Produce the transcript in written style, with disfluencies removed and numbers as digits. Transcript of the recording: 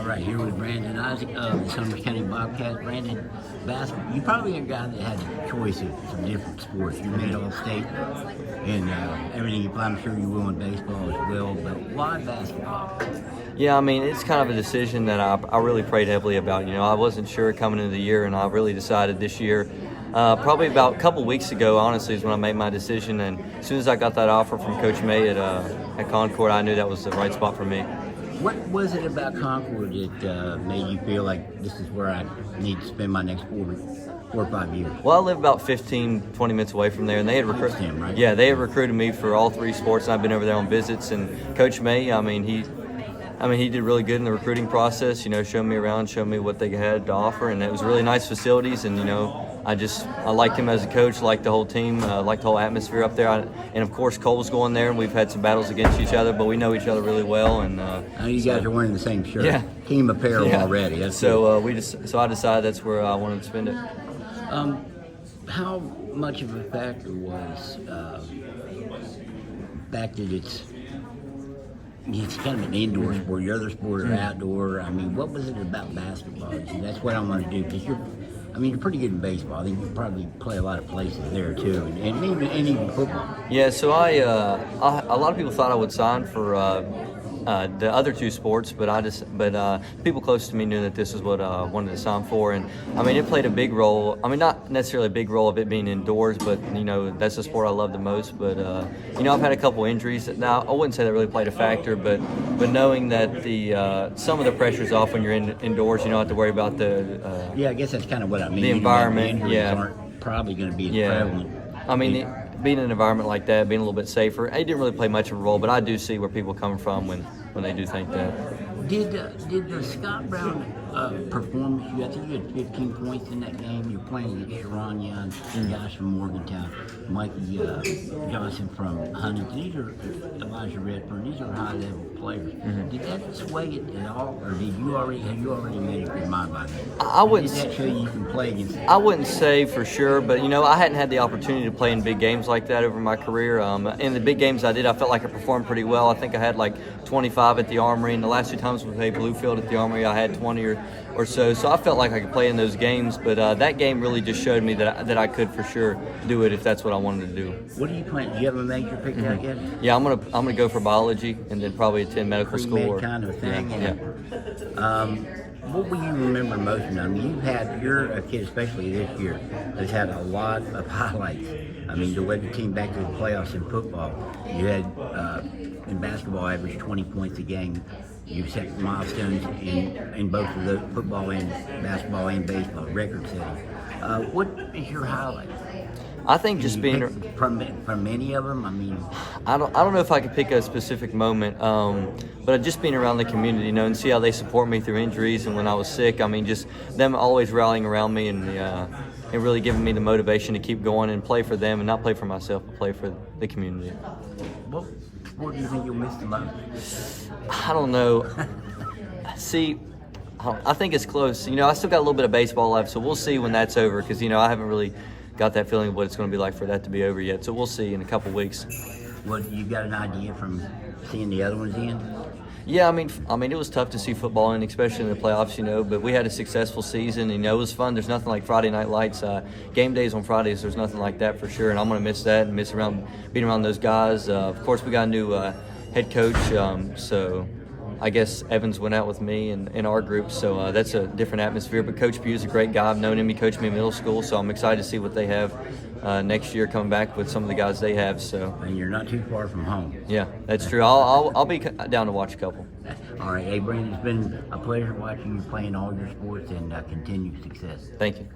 All right, here with Brandon Isaac of the Summers County Bobcats. Brandon, basketball, you probably a guy that had a choice of some different sports. You made All-State and everything. I'm sure you will in baseball as well, but why basketball? Yeah, I mean, it's kind of a decision that I really prayed heavily about. I wasn't sure coming into the year, and I really decided this year. Probably about a couple weeks ago, honestly, is when I made my decision. And as soon as I got that offer from Coach May at Concord, I knew that was the right spot for me. What was it about Concord that made you feel like this is where I need to spend my next 4 or 5 years? Well, I live about 15, 20 minutes away from there, and they had recruited. Right? Yeah, they had recruited me for all 3 sports, and I've been over there on visits. And Coach May, he did really good in the recruiting process. Showed me around, showed me what they had to offer, and it was really nice facilities. And I liked him as a coach, liked the whole team, liked the whole atmosphere up there. And of course, Cole's going there, and we've had some battles against each other, but we know each other really well. And I know you guys are wearing the same shirt. Yeah. Team apparel already. That's so I decided that's where I wanted to spend it. How much of a factor was the fact that it's kind of an indoor sport? Your other sports are outdoor. I mean, what was it about basketball? That's what I want to do, because you're pretty good in baseball. I think you probably play a lot of places there too, and even football. Yeah, so a lot of people thought I would sign for the other 2 sports, but people close to me knew that this is what I wanted to sign for, and it played a big role. Not necessarily a big role of it being indoors, but that's the sport I love the most. But I've had a couple injuries. Now I wouldn't say that really played a factor, but knowing that some of the pressure's off when you're indoors, you don't have to worry about the yeah, I guess that's kind of what I mean. The environment, the yeah, aren't probably going to be as prevalent. Being in an environment like that, being a little bit safer, it didn't really play much of a role, but I do see where people are coming from when they do think that. Did the Scott Brown performance, I think you had 15 points in that game. You're playing against Sharon Young, guys from Morgantown, Mikey Johnson from Huntington. These are Elijah Redfern. These are high-level players. Did that sway it at all, or have you already made up your mind by then? Did that show you can play against them? I wouldn't say for sure, but I hadn't had the opportunity to play in big games like that over my career. In the big games I did, I felt like I performed pretty well. I think I had like 25 at the Armory, and the last 2 times we played Bluefield at the Armory, I had 20 or so. So I felt like I could play in those games, but that game really just showed me that I could for sure do it if that's what I wanted to do. What are you playing? Do you have a major picked out yet? Yeah, I'm gonna go for biology and then probably attend medical school. Kind of thing. Yeah. What will you remember most? You're a kid, especially this year, has had a lot of highlights. The way the team back to the playoffs in football, you had in basketball averaged 20 points a game. You set milestones in both of the football and basketball and baseball, record setting. What is your highlight? I think just being from many of them. I don't know if I could pick a specific moment, but just being around the community, and see how they support me through injuries and when I was sick. Just them always rallying around me and really giving me the motivation to keep going and play for them and not play for myself, but play for the community. What sport do you think you'll miss the most? I don't know. See, I think it's close. I still got a little bit of baseball left, so we'll see when that's over, because I haven't really got that feeling of what it's going to be like for that to be over yet. So we'll see in a couple weeks. Well, you got an idea from seeing the other ones in? Yeah, it was tough to see football in, especially in the playoffs, but we had a successful season. It was fun. There's nothing like Friday night lights. Game days on Fridays, there's nothing like that for sure, and I'm going to miss that and being around those guys. Of course, we got a new head coach, so I guess Evans went out with me in our group, so that's a different atmosphere. But Coach Pugh's a great guy. I've known him. He coached me in middle school, so I'm excited to see what they have next year coming back with some of the guys they have. So. And you're not too far from home. Yeah, that's true. I'll be down to watch a couple. All right. Hey, Brandon, it's been a pleasure watching you playing all your sports, and continued success. Thank you.